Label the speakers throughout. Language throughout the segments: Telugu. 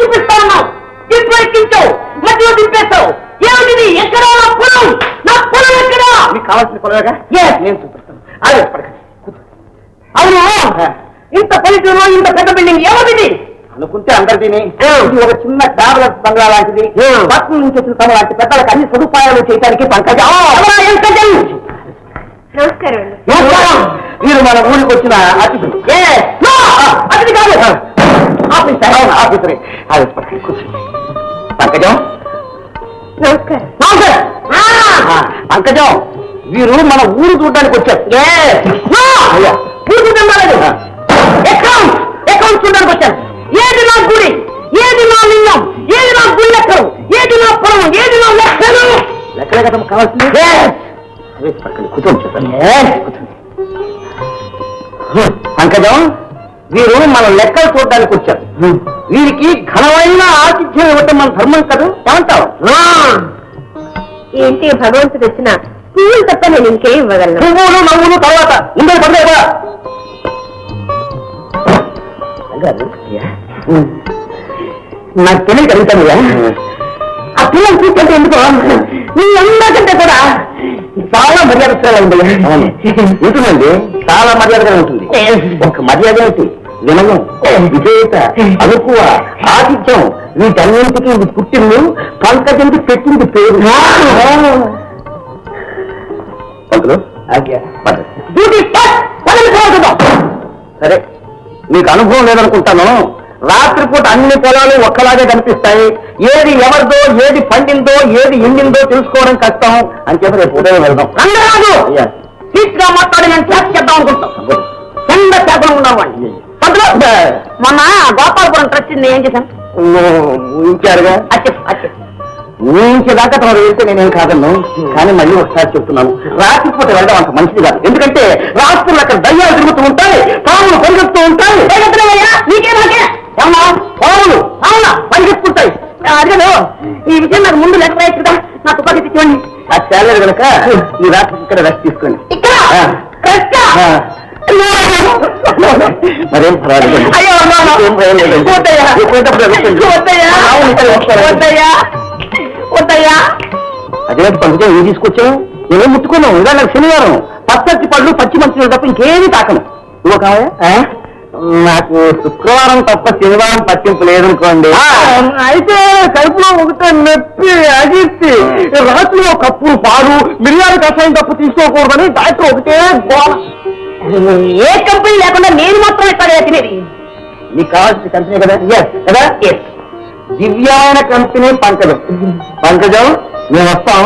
Speaker 1: చూపిస్తా ఉన్నావు. జిప్పు ఎక్కించావు, మధ్యలో దింపేస్తావు. ఏమిటిది? ఎక్కడా నా పొలం? నా పొలం ఎక్కడా? మీకు కావాల్సిన పొలమేగా? నేను చూపిస్తాను. ఆలోచపడకండి. అవును, ఇంత పల్లెటూరులో ఇంత పెద్ద బిల్డింగ్ ఏమిటిది? అనుకుంటే అందరిది. ఒక చిన్న ట్రావెలర్స్ బంగ్లా లాంటిది. పట్నం నుంచి వచ్చిన తమ లాంటి పెద్దలకు అన్ని సదుపాయాలు చేయడానికి పంకజం. నమస్కారం. మీరు మన ఊరికి వచ్చిన అతిథులు. అతిథి కాదు, ఆఫీసర్. ఆఫీసరే. పంకజం. నమస్కారం. పంకజం, వీరు మన ఊరు చూడడానికి వచ్చారు. ఊరు చూడలేదు, అకౌంట్ చూడడానికి వచ్చారు. ఏది నా గుడి, ఏది నా లింగం, ఏది నా గుడి లెక్కలు, ఏది నా పొలం, ఏది నా లెక్కలు. లెక్కలే కదా కావాల్సింది. పంకజం, వీరు మన లెక్కలు చూడడానికి వచ్చారు. వీరికి ఘనమైన ఆతిథ్యం ఇవ్వటం మన ధర్మం కదా. ఏమంటావు?
Speaker 2: ఏంటి భగవంతుడు వచ్చిన పువ్వులు తప్ప నేను ఇంకేం ఇవ్వగలను?
Speaker 1: పువ్వులు నవ్వులు తర్వాత ముందే పడలేవా? నాకు తెలియదు కలుగుతానుగా. ఆ పిల్లలు చూస్తుంటే ఎందుకో నీ అందరికంటే కూడా చాలా మర్యాదగా ఉంటుంది. ఉంటుందండి, చాలా మర్యాదగా ఉంటుంది. ఒక మర్యాద ఏంటి? వినయం, విజేత, అనుకువ, ఆతిథ్యం, వీటన్నింటికి ఇది పుట్టింది. పంకజంకి పెట్టింది పేరు. సరే, మీకు అనుభవం లేదనుకుంటాను. రాత్రిపూట అన్ని పొలాలు ఒక్కలాగే కనిపిస్తాయి. ఏది ఎవరిదో, ఏది పండిందో, ఏది ఎండిందో తెలుసుకోవడం కష్టం అని చెప్పి రేపు ఉదయం వెళ్దాం. రంగరాజు సీట్ గా మాట్లాడి నేను క్లాస్ చేద్దాం అనుకుంటాం. చంద చేద్దాం ఉన్నామండి. మొన్న గోపాలపురం ట్రస్ట్ ఏం చేశాను? ఊహించారుగా. ఊహించేదాకా తమరు వెళ్తే నేనేం కాదన్ను. కానీ మళ్ళీ ఒకసారి చెప్తున్నాను, రాత్రిపూట వెళ్ళడం అంత మంచిది కాదు. ఎందుకంటే రాత్రులు అక్కడ దయ్యాలు తిరుగుతూ ఉంటాయి, పాములు పరిగెత్తుతూ ఉంటాయి. పాములు అవునా పరిగెత్తుకుంటాయి. అదే ఈ విషయం నాకు ముందు లెక్క వేయచ్చు కదా. నా తుపాకి తెచ్చుకోండి. అది చేయలేదు కనుక ఈ రాత్రి ఇక్కడ రెస్ట్ తీసుకోండి. మరేం పర్వాలేదు. అదే పండుగ ఏం తీసుకొచ్చావు? నేనేం ముట్టుకున్నావు? ఇవాళ నాకు శనివారం. పచ్చటి పళ్ళు, పచ్చి మంచులు తప్ప ఇంకేమీ తాకను. ఇవ్వ కావా? నాకు శుక్రవారం తప్ప శనివారం పట్టింపు లేదనుకోండి. అయితే కడుపులో ఒకటే నొప్పి, అగిర్తి, రాత్రిలో కప్పు పాలు, మిరియాల కషాయం తప్పు తీసుకోకూడదని డాక్టర్ ఒకటే గోల. ఏ కంపెనీ లేకుండా నేను మాత్రం ఎక్కడ తినేది? నీకు కావాల్సిన కంపెనీ కదా. కదా, దివ్యాయన కంపెనీ పంకజం. పంకజం, మేము వస్తాం.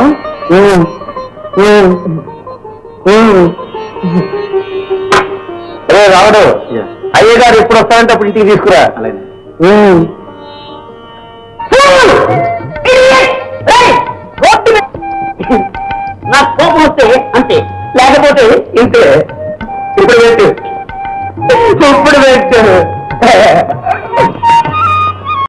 Speaker 1: రావడు, అయ్యగారు ఎప్పుడు వస్తారంటే అప్పుడు ఇంటికి తీసుకురా. నా కోపం వస్తే